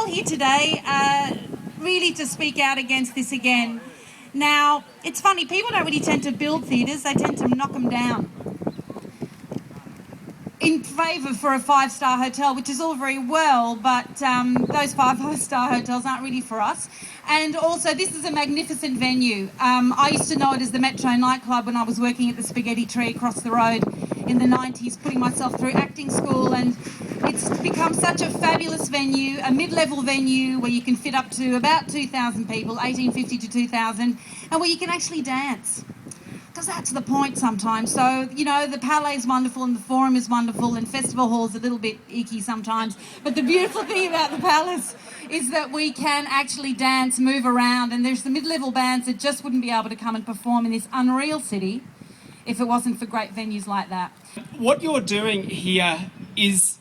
here today really to speak out against this again. Now, it's funny, people don't really tend to build theatres, they tend to knock them down in favour for a five-star hotel, which is all very well, but those five-star hotels aren't really for us. And also, this is a magnificent venue. I used to know it as the Metro nightclub when I was working at the Spaghetti Tree across the road in the 90s, putting myself through acting school, and it's become such a fabulous venue, a mid-level venue where you can fit up to about 2,000 people, 1,850 to 2,000, and where you can actually dance. Because that's the point sometimes. So, you know, the Palais is wonderful and the Forum is wonderful and Festival Hall's a little bit icky sometimes. But the beautiful thing about the Palace is that we can actually dance, move around, and there's the mid-level bands that just wouldn't be able to come and perform in this unreal city if it wasn't for great venues like that. What you're doing here is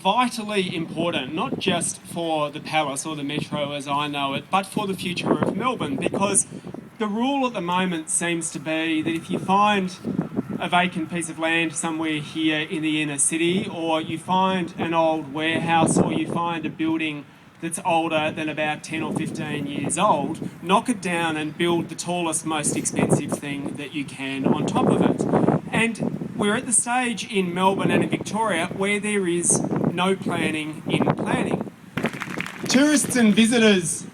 vitally important, not just for the Palace or the Metro as I know it, but for the future of Melbourne, because the rule at the moment seems to be that if you find a vacant piece of land somewhere here in the inner city, or you find an old warehouse, or you find a building that's older than about 10 or 15 years old, knock it down and build the tallest, most expensive thing that you can on top of it. And we're at the stage in Melbourne and in Victoria where there is no planning in planning. Tourists and visitors,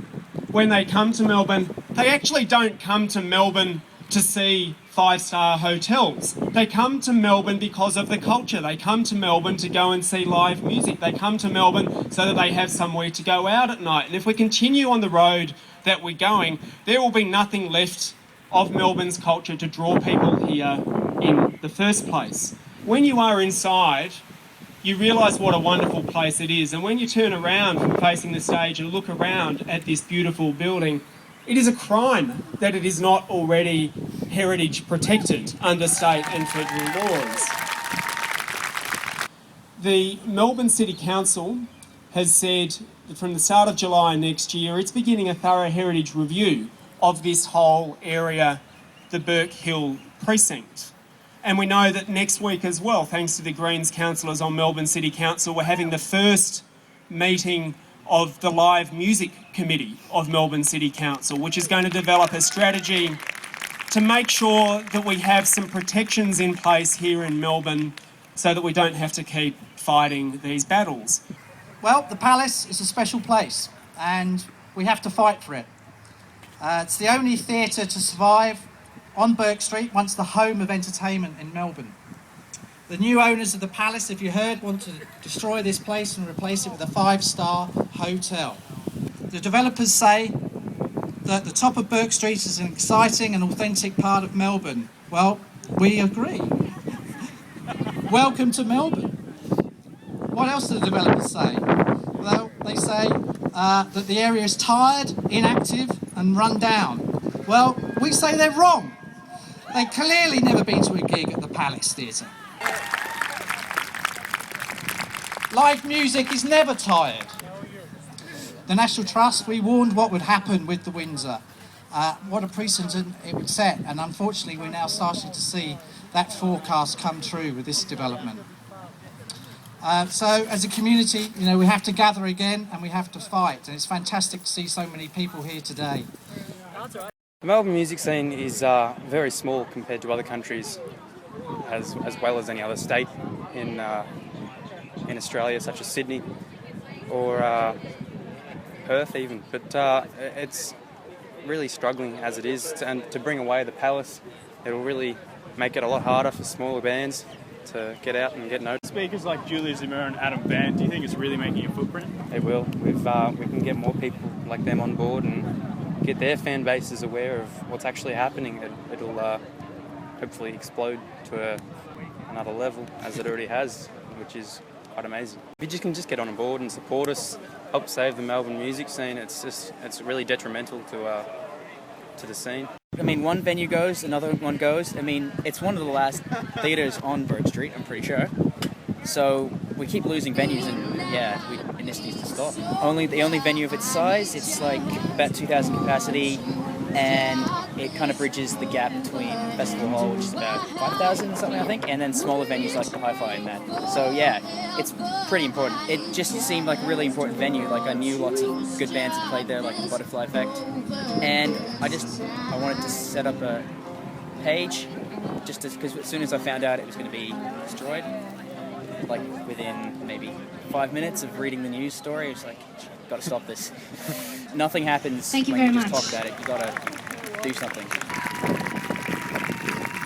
when they come to Melbourne, they actually don't come to Melbourne to see five-star hotels. They come to Melbourne because of the culture. They come to Melbourne to go and see live music. They come to Melbourne so that they have somewhere to go out at night. And if we continue on the road that we're going, there will be nothing left of Melbourne's culture to draw people here in the first place. When you are inside, you realise what a wonderful place it is. And when you turn around from facing the stage and look around at this beautiful building, it is a crime that it is not already heritage protected under state and federal laws. The Melbourne City Council has said that from the start of July next year, it's beginning a thorough heritage review of this whole area, the Burke Hill precinct. And we know that next week as well, thanks to the Greens councillors on Melbourne City Council, we're having the first meeting of the Live Music Committee of Melbourne City Council, which is going to develop a strategy to make sure that we have some protections in place here in Melbourne so that we don't have to keep fighting these battles. Well, the Palace is a special place and we have to fight for it. It's the only theatre to survive on Burke Street, once the home of entertainment in Melbourne. The new owners of the Palace, if you heard, want to destroy this place and replace it with a five-star hotel. The developers say that the top of Burke Street is an exciting and authentic part of Melbourne. Well, we agree. Welcome to Melbourne. What else do the developers say? Well, they say that the area is tired, inactive and run down. Well, we say they're wrong. They've clearly never been to a gig at the Palace Theatre. Live music is never tired. The National Trust, we warned what would happen with the Windsor. What a precedent it would set, and unfortunately we're now starting to see that forecast come true with this development. So as a community, you know, we have to gather again and we have to fight, and it's fantastic to see so many people here today. The Melbourne music scene is very small compared to other countries, as well as any other state in Australia, such as Sydney or Perth even. But it's really struggling as it is, and to bring away the Palace, it'll really make it a lot harder for smaller bands to get out and get noticed. Speakers like Julia Zimmer and Adam Band, do you think it's really making a footprint? It will. We can get more people like them on board and get their fan bases aware of what's actually happening. It'll hopefully explode to another level, as it already has, which is quite amazing. If you can just get on board and support us, help save the Melbourne music scene, it's really detrimental to the scene. I mean, one venue goes, another one goes. I mean, it's one of the last theatres on Burke Street, I'm pretty sure. So we keep losing venues, and yeah, this needs to stop. The only venue of its size, it's like about 2,000 capacity, and it kind of bridges the gap between Festival Hall, which is about 5,000 something, I think, and then smaller venues like the Hi-Fi and that. So yeah, it's pretty important. It just seemed like a really important venue. Like I knew lots of good bands had played there, like the Butterfly Effect, and I wanted to set up a page just because as soon as I found out it was going to be destroyed, like within maybe 5 minutes of reading the news story, it was like, got to stop this. Nothing happens Thank you when very you just much. talk about it. You got to do something.